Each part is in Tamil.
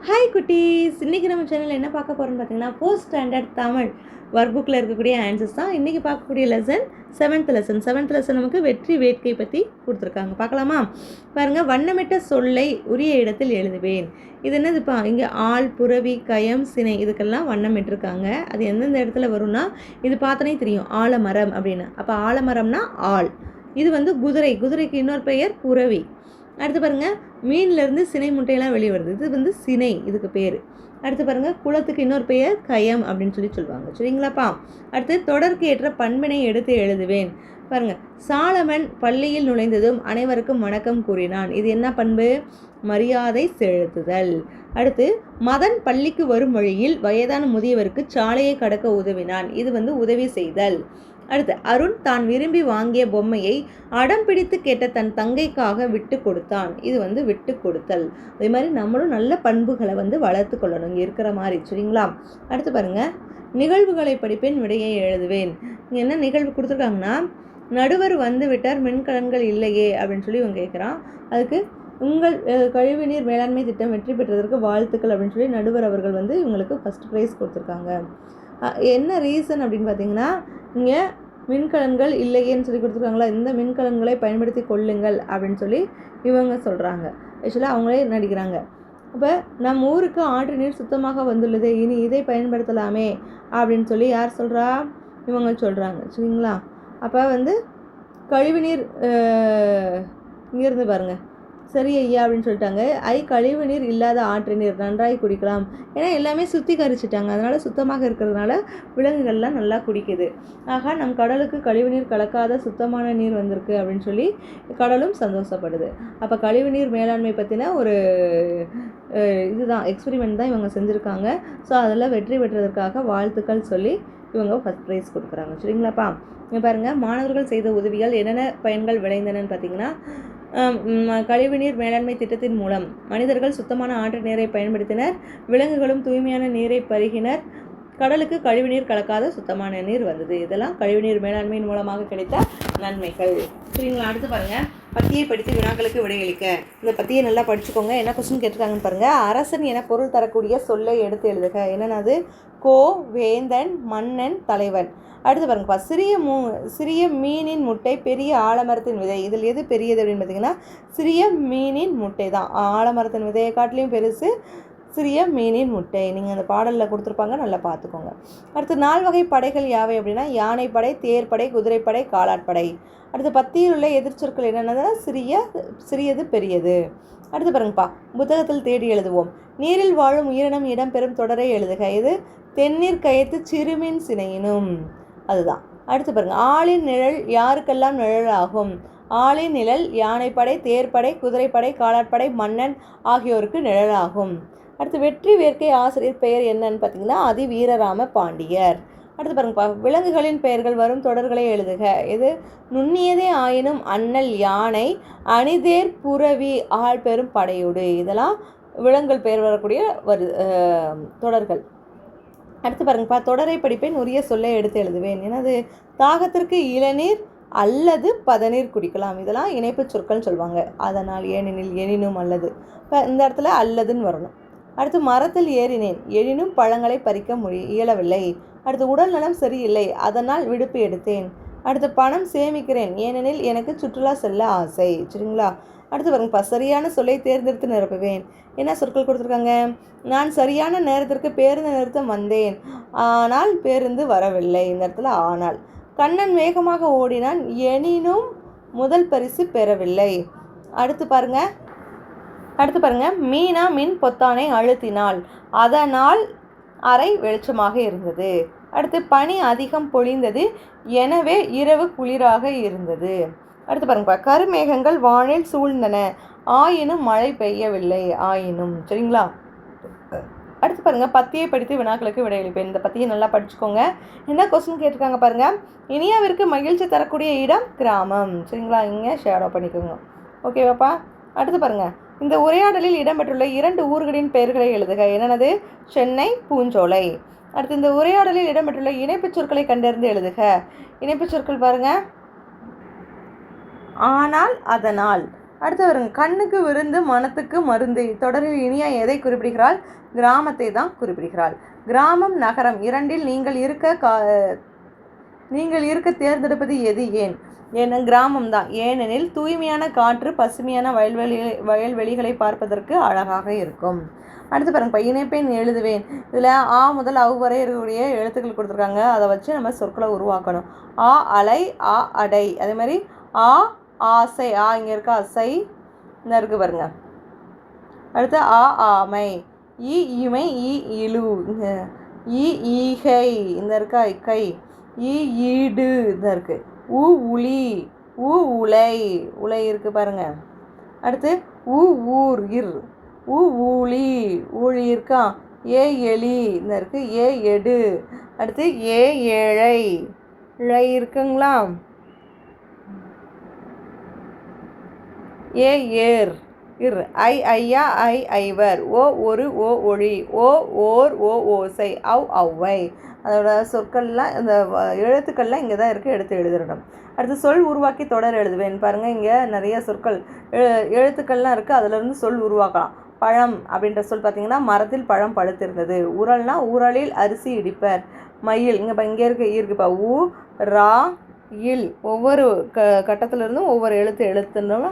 ஹாய் குட்டீஸ், இன்றைக்கி நம்ம சேனலில் என்ன பார்க்க போகிறோம்னு பார்த்தீங்கன்னா, ஃபோர்த் ஸ்டாண்டர்ட் தமிழ் ஒர்க் புக்கில் இருக்கக்கூடிய ஆன்சர்ஸ் தான். இன்றைக்கி பார்க்கக்கூடிய லெசன் செவன்த் லெசன் நமக்கு வெற்றி வேட்கை பற்றி கொடுத்துருக்காங்க. பார்க்கலாமா? பாருங்கள், வண்ணமிட்ட சொல்லை உரிய இடத்தில் எழுதுவேன். இது என்னதுப்பா? இங்கே ஆள், புறவி, கயம், சினை இதுக்கெல்லாம் வண்ணமிட்டிருக்காங்க. அது எந்தெந்த இடத்துல வரும்னா, இது பார்த்தனே தெரியும், ஆலமரம் அப்படின்னு. அப்போ ஆலமரம்னா ஆள். இது குதிரைக்கு இன்னொரு பெயர் புறவி. அடுத்து பாருங்கள், மீன்லேருந்து சினை முட்டையெல்லாம் வெளியே வருது, இது சினை, இதுக்கு பேர். அடுத்து பாருங்கள், குளத்துக்கு இன்னொரு பெயர் கயம் அப்படின்னு சொல்லுவாங்க. சரிங்களாப்பா? அடுத்து தொடர்க்கு ஏற்ற பண்பினை எடுத்து எழுதுவேன். பாருங்கள், சாலமன் பள்ளியில் நுழைந்ததும் அனைவருக்கும் வணக்கம் கூறினான். இது என்ன பண்பு? மரியாதை செலுத்துதல். அடுத்து, மதன் பள்ளிக்கு வரும் வழியில் வயதான முதியவருக்கு சாலையை கடக்க உதவினான். இது உதவி செய்தல். அடுத்து, அருண் தான் விரும்பி வாங்கிய பொம்மையை அடம் பிடித்து கேட்ட தன் தங்கைக்காக விட்டு கொடுத்தான். இது விட்டு கொடுத்தல். அதே மாதிரி நம்மளும் நல்ல பண்புகளை வளர்த்து கொள்ளணும், இங்கே இருக்கிற மாதிரி. சரிங்களா? அடுத்து பாருங்கள், நிகழ்வுகளை படிப்பேன், விடையை எழுதுவேன். இங்கே என்ன நிகழ்வு கொடுத்துருக்காங்கன்னா, நடுவர் வந்து விட்டார், மின்கலன்கள் இல்லையே அப்படின்னு சொல்லி இவங்க கேட்குறான். அதுக்கு உங்கள் கழிவுநீர் மேலாண்மை திட்டம் வெற்றி பெற்றதற்கு வாழ்த்துக்கள் அப்படின்னு சொல்லி நடுவர் அவர்கள் இவங்களுக்கு ஃபஸ்ட் ப்ரைஸ் கொடுத்துருக்காங்க. என்ன ரீசன் அப்படின்னு பார்த்தீங்கன்னா, இங்கே மின்கலன்கள் இல்லையேன்னு சொல்லி கொடுத்துருக்காங்களா, இந்த மின்கலன்களை பயன்படுத்தி கொள்ளுங்கள் அப்படின்னு சொல்லி இவங்க சொல்கிறாங்க. ஆக்சுவலாக அவங்களே நடிக்கிறாங்க. அப்போ நம்ம ஊருக்கு ஆற்று நீர் சுத்தமாக வந்துள்ளது, இனி இதை பயன்படுத்தலாமே அப்படின்னு சொல்லி யார் சொல்கிறா? இவங்க சொல்கிறாங்க. சரிங்களா? அப்போ கழிவுநீர் இங்கேருந்து பாருங்கள், சரி ஐயா அப்படின்னு சொல்லிட்டாங்க. கழிவு நீர் இல்லாத ஆற்று நீர் நன்றாய் குடிக்கலாம். ஏன்னா எல்லாமே சுத்திகரிச்சிட்டாங்க, அதனால் சுத்தமாக இருக்கிறதுனால விலங்குகள்லாம் நல்லா குடிக்குது. ஆக நம் கடலுக்கு கழிவு நீர் கலக்காத சுத்தமான நீர் வந்திருக்கு அப்படின்னு சொல்லி கடலும் சந்தோஷப்படுது. அப்போ கழிவு நீர் மேலாண்மை பற்றின ஒரு இதுதான் எக்ஸ்பெரிமெண்ட் தான் இவங்க செஞ்சுருக்காங்க. ஸோ அதில் வெற்றி பெற்றதற்காக வாழ்த்துக்கள் சொல்லி இவங்க ஃபஸ்ட் ப்ரைஸ் கொடுக்குறாங்க. சரிங்களாப்பா? இங்கே பாருங்கள், மாணவர்கள் செய்த உதவிகள் என்னென்ன பயன்கள் விளைந்தனன்னு பார்த்தீங்கன்னா, கழிவுநீர் மேலாண்மை திட்டத்தின் மூலம் மனிதர்கள் சுத்தமான ஆற்று நீரை பயன்படுத்தினர், விலங்குகளும் தூய்மையான நீரை பருகினர், கடலுக்கு கழிவுநீர் கலக்காத சுத்தமான நீர் வந்தது. இதெல்லாம் கழிவுநீர் மேலாண்மையின் மூலமாக கிடைத்த நன்மைகள். சரிங்களா? அடுத்து பாருங்கள், பத்தியை படித்து வினாக்களுக்கு விடையளிக்க. இந்த பத்தியை நல்லா படிச்சுக்கோங்க. என்ன கொஸ்டின் கேட்டிருக்காங்கன்னு பாருங்கள். அரசன் என பொருள் தரக்கூடிய சொல்லை எடுத்து எழுதுக. என்னென்னது? கோ, வேந்தன், மன்னன், தலைவன். அடுத்து பாருங்கப்பா, சிறிய மீனின் முட்டை, பெரிய ஆலமரத்தின் விதை. இதில் எது பெரியது அப்படின்னு பார்த்தீங்கன்னா, சிறிய மீனின் முட்டை தான். ஆலமரத்தின் விதையை காட்டிலையும் பெருசு சிறிய மீனின் முட்டை. நீங்கள் அந்த பாடலில் கொடுத்துருப்பாங்க, நல்லா பார்த்துக்கோங்க. அடுத்து, 4 வகை படைகள் யாவை அப்படின்னா, யானைப்படை, தேர்ப்படை, குதிரைப்படை, காலாட்படை. அடுத்து, பத்தியில் உள்ள எதிர்ச்சொற்கள் என்னென்னா, சிறியது, பெரியது. அடுத்து பாருங்கப்பா, புத்தகத்தில் தேடி எழுதுவோம். நீரில் வாழும் உயிரினம் இடம்பெறும் தொடரை எழுதுக. இது தென்னீர் கயத்து சிறுமின் சினையினும், அதுதான். அடுத்து பாருங்கள், ஆளின் நிழல் யாருக்கெல்லாம் நிழல் ஆகும்? ஆளின் நிழல் யானைப்படை, தேர்ப்படை, குதிரைப்படை, காலாட்படை, மன்னன் ஆகியோருக்கு நிழலாகும். அடுத்து, வெற்றி வேட்கை ஆசிரியர் பெயர் என்னன்னு பார்த்தீங்கன்னா, அதி வீரராம பாண்டியர். அடுத்து பாருங்கப்பா, விலங்குகளின் பெயர்கள் வரும் தொடர்களை எழுதுக. இது நுண்ணியதே ஆயினும் அண்ணல் யானை, அணிதேர் புறவி, ஆள் பெரும் படையோடு. இதெல்லாம் விலங்குகள் பெயர் வரக்கூடிய தொடர்கள். அடுத்து பாருங்கப்பா, தொடரை படிப்பேன், உரிய சொல்லை எடுத்து எழுதுவேன். என்னது? தாகத்திற்கு இளநீர் அல்லது பதநீர் குடிக்கலாம். இதெல்லாம் இணைப்பு சொற்கள்னு சொல்லுவாங்க. அதனால், ஏனெனில், எனினும், அல்லது. இப்போ இந்த இடத்துல அல்லதுன்னு வரணும். அடுத்து, மரத்தில் ஏறினேன், எனினும் பழங்களை பறிக்க இயலவில்லை. அடுத்து, உடல் நலம் சரியில்லை, அதனால் விடுப்பு எடுத்தேன். அடுத்து, பணம் சேமிக்கிறேன், ஏனெனில் எனக்கு சுற்றுலா செல்ல ஆசை. சரிங்களா? அடுத்து பாருங்கப்பா, சரியான சொல்லை தேர்ந்தெடுத்து நிரப்புவேன். என்ன சொற்கள் கொடுத்துருக்காங்க? நான் சரியான நேரத்திற்கு பேருந்து நிறுத்தம் வந்தேன், ஆனால் பேருந்து வரவில்லை. இந்த இடத்துல ஆனால். கண்ணன் வேகமாக ஓடினான், எனினும் முதல் பரிசு பெறவில்லை. அடுத்து பாருங்க, மீனா மின் பொத்தானை அழுத்தினாள், அதனால் அறை வெளிச்சமாக இருந்தது. அடுத்து, பனி அதிகம் பொழிந்தது, எனவே இரவு குளிராக இருந்தது. அடுத்து பாருங்கப்பா, கருமேகங்கள் வானில் சூழ்ந்தன, ஆயினும் மழை பெய்யவில்லை. ஆயினும். சரிங்களா? அடுத்து பாருங்கள், பத்தியை படித்து வினாக்களுக்கு விடையளிப்பேன். இந்த பத்தியை நல்லா படிச்சுக்கோங்க. என்ன கொஸ்டின் கேட்டிருக்காங்க பாருங்கள். இனியாவிற்கு மகிழ்ச்சி தரக்கூடிய இடம் கிராமம். சரிங்களா? இங்கே ஷேடோ பண்ணிக்கோங்க. ஓகேவாப்பா? அடுத்து பாருங்கள், இந்த உரையாடலில் இடம்பெற்றுள்ள 2 ஊர்களின் பெயர்களை எழுதுக. என்னென்னது? சென்னை, பூஞ்சோலை. அடுத்து, இந்த உரையாடலில் இடம்பெற்றுள்ள இணைப்புச் சொற்களை கண்டறிந்து எழுதுக. இணைப்புச் சொற்கள் பாருங்கள். ஆனால், அதனால், அடுத்து வருங்க, கண்ணுக்கு விருந்து மனத்துக்கு மருந்து. தொடரில் இனியா எதை குறிப்பிடுகிறாள்? கிராமத்தை தான் குறிப்பிடுகிறாள். கிராமம் நகரம் இரண்டில் நீங்கள் இருக்க தேர்ந்தெடுப்பது எது? ஏன்? ஏன்னா கிராமம் தான். ஏனெனில் தூய்மையான காற்று, பசுமையான வயல்வெளிகளை பார்ப்பதற்கு அழகாக இருக்கும். அடுத்து பாருங்கப்பா, இணைப்பேன் எழுதுவேன். இதில் ஆ முதல் அவ் வரை இருக்கக்கூடிய எழுத்துக்கள் கொடுத்துருக்காங்க. அதை வச்சு நம்ம சொற்களை உருவாக்கணும். ஆ அலை, ஆ அடை. அதே மாதிரி ஆ ஆசை, ஆ இங்கே இருக்க அசை இந்த இருக்குது பாருங்க. அடுத்து ஆ ஆமை, ஈ இமை, ஈ இழு, ஈ ஈகை இந்த இருக்கா இக்கை, ஈ ஈடு இந்த இருக்குது, உ உளி, உ உலை, உலை இருக்குது பாருங்க. அடுத்து உ ஊர் இர், உ ஊழி, ஊழி இருக்கா, ஏ எலி இந்த இருக்குது, ஏ எடு. அடுத்து ஏ ஏழை, இழை இருக்குங்களா, ஏ ஏர் இர், ஐ ஐயா, ஐ ஐவர், ஓ ஒரு, ஓ ஒளி, ஓ ஓர், ஓ ஓசை, அவ் ஒளவை. அதோட சொற்கள்லாம் இந்த எழுத்துக்கள்லாம் இங்கே தான் இருக்குது, எடுத்து எழுதிடணும். அடுத்து சொல் உருவாக்கி தொடர் எழுதுவேன். பாருங்கள், இங்கே நிறைய சொற்கள் எழுத்துக்கள்லாம் இருக்குது, அதிலிருந்து சொல் உருவாக்கலாம். பழம் அப்படின்ற சொல் பார்த்திங்கன்னா, மரத்தில் பழம் பழுத்திருந்தது. உரல்னா உரலில் அரிசி இடிப்பர். மயில் இங்கே இருக்குப்பா, ஊ ரா இல். ஒவ்வொரு கட்டத்திலிருந்தும் ஒவ்வொரு எழுத்துனோம்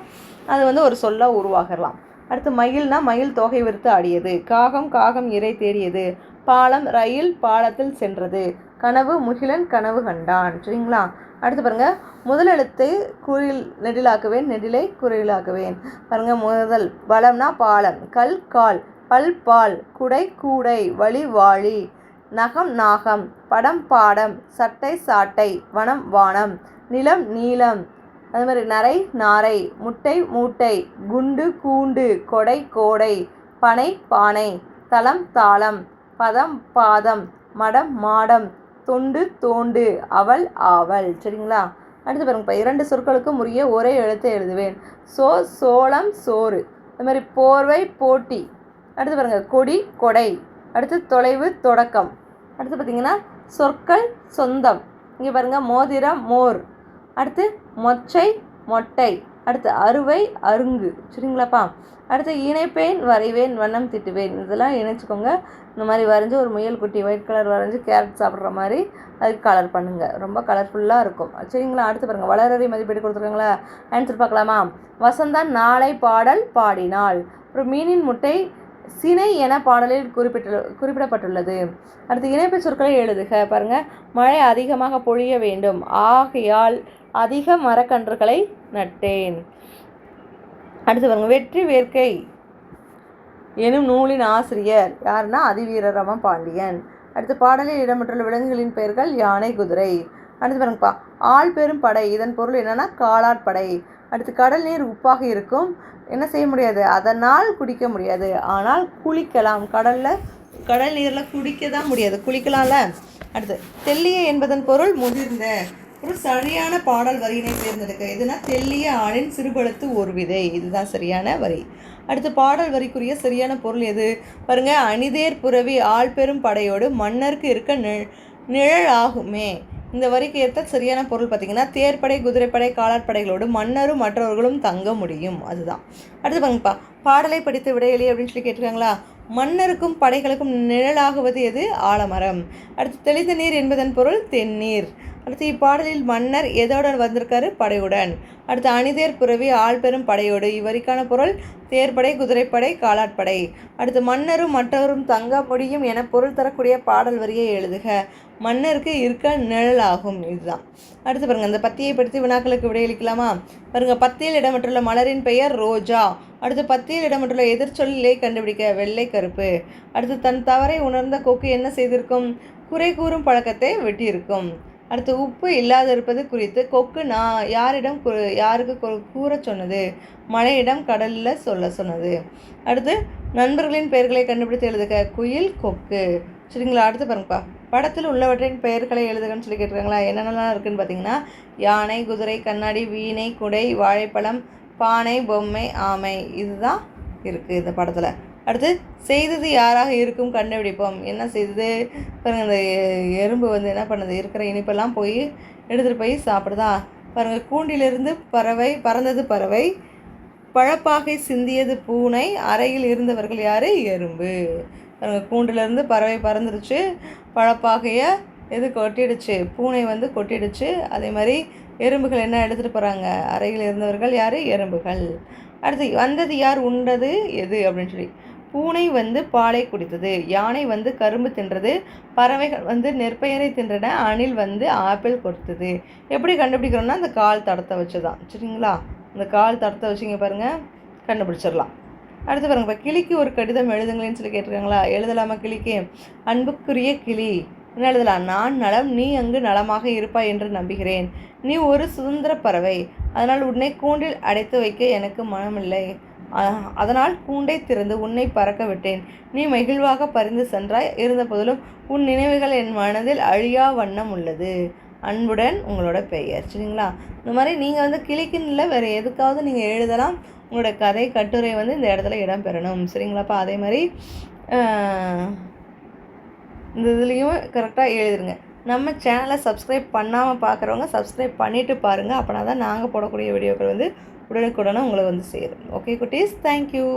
அது ஒரு சொல்லாக உருவாகலாம். அடுத்து மயில்னா மயில் தோகை விரித்து ஆடியது. காகம் காகம் இறை தேடியது. பாலம் ரயில் பாலத்தில் சென்றது. கனவு முகிலன் கனவு கண்டான். சரிங்களா? அடுத்து பாருங்கள், முதல் எழுத்தை குறில் நெடிலாக்குவேன், நெடிலை குறிலாக்குவேன். பாருங்கள், முதல் பலம்னா பாலம், கல் கால், பல் பால், குடை கூடை, வழி வாழி, நகம் நாகம், படம் பாடம், சட்டை சாட்டை, வனம் வானம், நிலம் நீளம், அது மாதிரி நரை நாரை, முட்டை மூட்டை, குண்டு கூண்டு, கொடை கோடை, பனை பானை, தளம் தாளம், பதம் பாதம், மடம் மாடம், தொண்டு தோண்டு, அவள் ஆவல். சரிங்களா? அடுத்து பாருங்கப்பா, 2 சொற்களுக்கும் உரிய ஒரே எழுத்தை எழுதுவேன். சோளம் சோறு. அது மாதிரி போர்வை போட்டி. அடுத்து பாருங்கள், கொடி கொடை. அடுத்து தொலைவு தொடக்கம். அடுத்து பார்த்திங்கன்னா சொற்கள் சொந்தம். இங்கே பாருங்கள், மோதிரம் மோர். அடுத்து மொச்சை மொட்டை. அடுத்து அறுவை அருங்கு. சரிங்களாப்பா? அடுத்து இணைப்பேன் வரைவேன் வண்ணம் திட்டுவேன். இதெல்லாம் இணைச்சிக்கோங்க. இந்த மாதிரி வரைஞ்சி ஒரு முயல் குட்டி ஒயிட் கலர் வரைஞ்சி கேரட் சாப்பிட்ற மாதிரி அதுக்கு கலர் பண்ணுங்கள். ரொம்ப கலர்ஃபுல்லாக இருக்கும். சரிங்களா? அடுத்து பாருங்கள், வளரறி மதிப்பீடு கொடுத்துருக்காங்களா? ஆன்சர் பார்க்கலாமா? வசந்தான் நாளை பாடல் பாடினாள். அப்புறம் மீனின் முட்டை சினை என பாடலில் குறிப்பிடப்பட்டுள்ளது. அடுத்து இணைப்பு சொற்களை எழுதுக. பாருங்கள், மழை அதிகமாக பொழிய வேண்டும், ஆகையால் அதிக மரக்கன்றுகளை நட்டேன். அடுத்து பாருங்கள், வெற்றி வேர்க்கை எனும் நூலின் ஆசிரியர் யாருன்னா அதிவீரராம பாண்டியன். அடுத்து பாடலில் இடம்பெற்றுள்ள விலங்குகளின் பெயர்கள் யானை குதிரை. அடுத்து பாருங்கப்பா, ஆள் பெரும் படை. இதன் பொருள் என்னன்னா காலாட்படை. அடுத்து கடல் நீர் உப்பாக இருக்கும், என்ன செய்ய முடியாது, அதனால் குடிக்க முடியாது, ஆனால் குளிக்கலாம். கடல் நீரில் குடிக்க தான் முடியாது, குளிக்கலாம்ல. அடுத்து தெல்லிய என்பதன் பொருள் முதிர்ந்த. ஒரு சரியான பாடல் வரியினை தேர்ந்தெடுக்க. எதுனா தெல்லிய ஆளின் சிறுபழுத்து ஒரு விதை. இதுதான் சரியான வரி. அடுத்து பாடல் வரிக்குரிய சரியான பொருள் எது? பாருங்க, அணிதேர் புரவி ஆள் பெரும் படையோடு மன்னருக்கு இருக்க நிழல் ஆகுமே. இந்த வரிக்கு ஏற்ற சரியான பொருள் பார்த்திங்கன்னா, தேர்ப்படை குதிரைப்படை காலாட்படைகளோடு மன்னரும் மற்றவர்களும் தங்க முடியும். அதுதான். அடுத்து பாருங்கப்பா, பாடலை படித்து விடையலி அப்படின்னு சொல்லி கேட்டிருக்காங்களா? மன்னருக்கும் படைகளுக்கும் நிழலாகுவது எது? ஆலமரம். அடுத்து தெளிந்த நீர் என்பதன் பொருள் தென்னீர். அடுத்து இப்பாடலில் மன்னர் எதோட வந்திருக்காரு? படையுடன். அடுத்து அணிதேர் புரவி ஆள் பெரும் படையோடு. இவ்வரிக்கான பொருள் தேர்ப்படை குதிரைப்படை காலாட்படை. அடுத்து மன்னரும் மற்றவரும் தங்க முடியும் என பொருள் தரக்கூடிய பாடல் வரியை எழுதுக. மன்னருக்கு இருக்க நிழலாகும். இதுதான். அடுத்து பாருங்கள், அந்த பத்தியை படித்து வினாக்களுக்கு விடையளிக்கலாமா? பாருங்கள், பத்தியில் இடம்பெற்றுள்ள மலரின் பெயர் ரோஜா. அடுத்து பத்தியில் இடம்பெற்றுள்ள எதிர்ச்சொல்லை கண்டுபிடிக்க. வெள்ளை கருப்பு. அடுத்து தன் தவறை உணர்ந்த கொக்கு என்ன செய்திருக்கும்? குறை கூறும் பழக்கத்தை வெட்டியிருக்கும். அடுத்து உப்பு இல்லாதிருப்பது குறித்து கொக்கு யாருக்கு கூற சொன்னது? மழையிடம் கடலில் சொல்ல சொன்னது. அடுத்து நண்பர்களின் பெயர்களை கண்டுபிடித்து எழுதுக. குயில் கொக்கு. சரிங்களா? அடுத்து பாருங்கப்பா, படத்தில் உள்ளவற்றின் பெயர்களை எழுதுகன்னு சொல்லி கேட்டிருக்காங்களா? என்னென்னலாம் இருக்குதுன்னு பார்த்தீங்கன்னா, யானை குதிரை கண்ணாடி வீணை குடை வாழைப்பழம் பானை பொம்மை ஆமை. இதுதான் இருக்குது இந்த படத்தில். அடுத்து செய்தது யாராக இருக்கும் கண்டுபிடிப்போம். என்ன செய்தது? பாருங்கள், இந்த எறும்பு என்ன பண்ணுது? இருக்கிற இனிப்பெல்லாம் போய் எடுத்துகிட்டு போய் சாப்பிடுதா? பாருங்கள், கூண்டிலிருந்து பறந்தது பறவை பழப்பாகை சிந்தியது பூனை, அறையில் இருந்தவர்கள் யார்? எறும்பு. கூண்டிலேருந்து பறவை பறந்துருச்சு, பழப்பாகையை எது கொட்டிடுச்சு? பூனை வந்து கொட்டிடுச்சு. அதே மாதிரி எறும்புகள் என்ன எடுத்துகிட்டு போகிறாங்க? அறையில் இருந்தவர்கள் யார்? எறும்புகள். அடுத்து வந்தது யார், உண்டது எது அப்படின்னு சொல்லி. பூனை வந்து பாலை குடித்தது, யானை வந்து கரும்பு தின்றது, பறவைகள் வந்து நெற்பயிரை தின்றன, அணில் வந்து ஆப்பிள் கொடுத்தது. எப்படி கண்டுபிடிக்கிறோம்னா அந்த கால் தடத்தை வச்சு தான். சரிங்களா? இந்த கால் தடத்தை வச்சுங்க பாருங்கள், கண்டுபிடிச்சிடலாம். அடுத்து பாருங்கள், இப்போ கிளிக்கு ஒரு கடிதம் எழுதுங்களேன்னு சொல்லி கேட்டிருக்காங்களா? எழுதலாமா கிளிக்கு? அன்புக்குரிய கிளி, என்ன எழுதலாம்? நான் நலம், நீ அங்கு நலமாக இருப்பாய் என்று நம்புகிறேன். நீ ஒரு சுதந்திர பறவை, அதனால் உன்னை கூண்டில் அடைத்து வைக்க எனக்கு மனமில்லை. அதனால் கூண்டை திறந்து உன்னை பறக்க விட்டேன். நீ மகிழ்வாக பறிந்து சென்றாய். இருந்த போதிலும் உன் நினைவுகள் என் மனதில் அழியா வண்ணம் உள்ளது. அன்புடன் உங்களோட பெயர். சரிங்களா? இந்த மாதிரி நீங்கள் வந்து கிளிக்குன்னு இல்லை, வேறு எதுக்காவது நீங்கள் எழுதலாம். உங்களோட கதை கட்டுரை வந்து இந்த இடத்துல இடம் பெறணும். சரிங்களாப்பா? அதே மாதிரி இந்த இதுலேயும் கரெக்டாக எழுதிருங்க. நம்ம சேனலை சப்ஸ்கிரைப் பண்ணாமல் பார்க்குறவங்க சப்ஸ்கிரைப் பண்ணிவிட்டு பாருங்கள். அப்படின்னா தான் நாங்கள் போடக்கூடிய வீடியோக்கள் வந்து உடனுக்குடனே உங்களுக்கு வந்து சேரும். ஓகே குட்டீஸ், தேங்க்யூ.